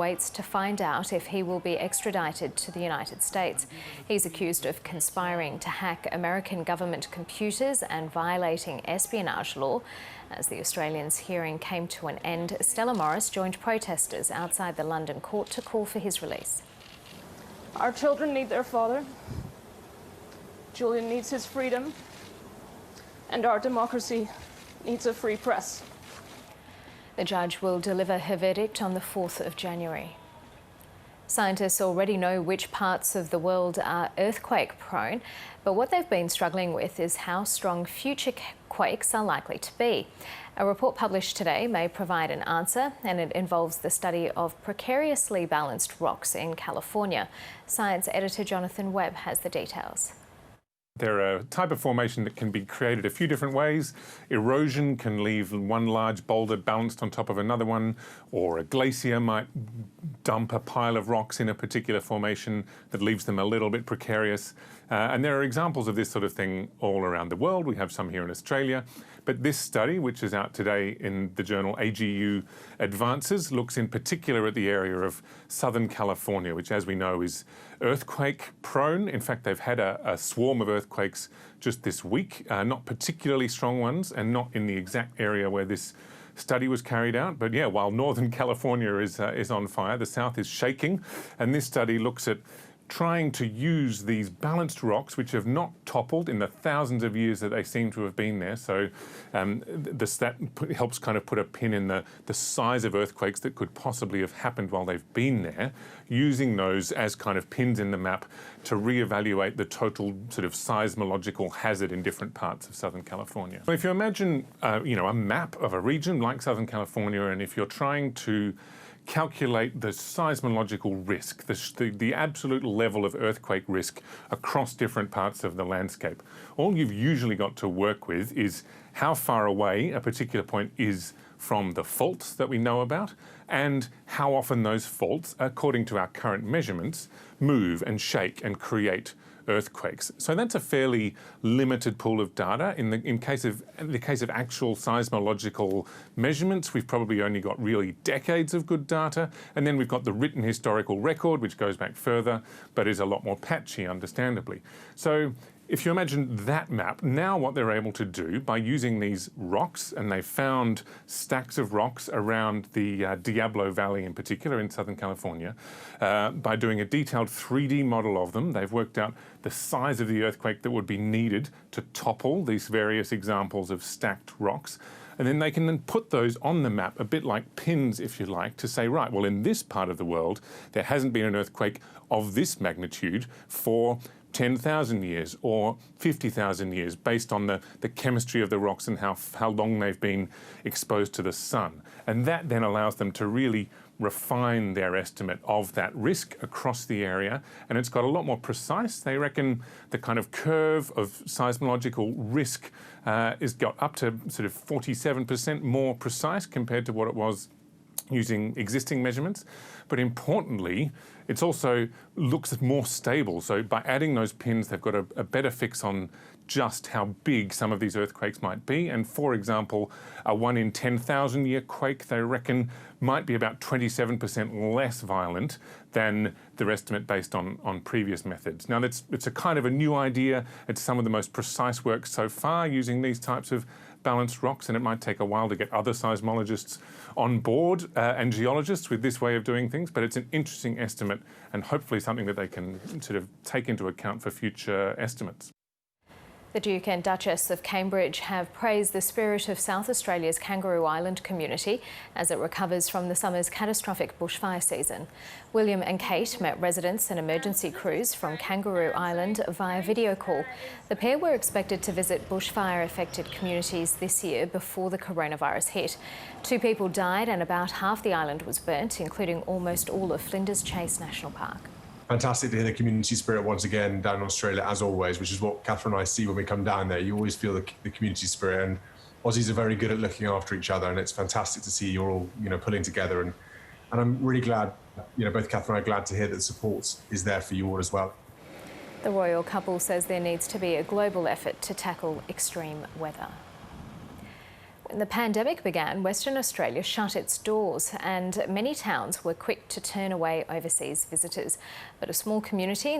waits to find out if he will be extradited to the United States. He's accused of conspiring to hack American government computers and violating espionage law. As the Australian's hearing came to an end, Stella Morris joined protesters outside the London court to call for his release. Our children need their father. Julian needs his freedom. And our democracy needs a free press. The judge will deliver her verdict on the 4th of January. Scientists already know which parts of the world are earthquake prone, but what they've been struggling with is how strong future quakes are likely to be. A report published today may provide an answer, and it involves the study of precariously balanced rocks in California. Science editor Jonathan Webb has the details. They're a type of formation that can be created a few different ways. Erosion can leave one large boulder balanced on top of another one, or a glacier might dump a pile of rocks in a particular formation that leaves them a little bit precarious. And there are examples of this sort of thing all around the world. We have some here in Australia. But this study, which is out today in the journal AGU Advances, looks in particular at the area of Southern California, which, as we know, is earthquake prone. In fact, they've had a swarm of earthquakes just this week, not particularly strong ones, and not in the exact area where this study was carried out. But yeah, while Northern California is on fire, the south is shaking. And this study looks at trying to use these balanced rocks, which have not toppled in the thousands of years that they seem to have been there. So that helps kind of put a pin in the size of earthquakes that could possibly have happened while they've been there, using those as kind of pins in the map to reevaluate the total sort of seismological hazard in different parts of Southern California. So if you imagine, a map of a region like Southern California, and if you're trying to calculate the seismological risk, the absolute level of earthquake risk across different parts of the landscape. All you've usually got to work with is how far away a particular point is from the faults that we know about, and how often those faults, according to our current measurements, move and shake and create earthquakes. So that's a fairly limited pool of data. In the case of actual seismological measurements, we've probably only got really decades of good data, and then we've got the written historical record, which goes back further, but is a lot more patchy, understandably. So if you imagine that map, now what they're able to do by using these rocks, and they found stacks of rocks around the Diablo Valley in particular in Southern California, by doing a detailed 3D model of them, they've worked out the size of the earthquake that would be needed to topple these various examples of stacked rocks. And then they can then put those on the map, a bit like pins, if you like, to say, right, well, in this part of the world, there hasn't been an earthquake of this magnitude for 10,000 years or 50,000 years, based on the chemistry of the rocks and how long they've been exposed to the sun. And that then allows them to really refine their estimate of that risk across the area, and it's got a lot more precise. They reckon the kind of curve of seismological risk is got up to sort of 47% more precise compared to what it was using existing measurements. But importantly, it also looks more stable. So by adding those pins, they've got a better fix on just how big some of these earthquakes might be. And for example, a 1 in 10,000 year quake, they reckon, might be about 27% less violent than their estimate based on previous methods. Now, it's a kind of a new idea. It's some of the most precise work so far using these types of balanced rocks, and it might take a while to get other seismologists on board and geologists with this way of doing things, but it's an interesting estimate and hopefully something that they can sort of take into account for future estimates. The Duke and Duchess of Cambridge have praised the spirit of South Australia's Kangaroo Island community as it recovers from the summer's catastrophic bushfire season. William and Kate met residents and emergency crews from Kangaroo Island via video call. The pair were expected to visit bushfire-affected communities this year before the coronavirus hit. 2 people died and about half the island was burnt, including almost all of Flinders Chase National Park. Fantastic to hear the community spirit once again down in Australia, as always, which is what Catherine and I see when we come down there. You always feel the community spirit, and Aussies are very good at looking after each other, and it's fantastic to see you're all, pulling together. And I'm really glad, both Catherine and I are glad to hear that the support is there for you all as well. The royal couple says there needs to be a global effort to tackle extreme weather. When the pandemic began, Western Australia shut its doors and many towns were quick to turn away overseas visitors. But a small community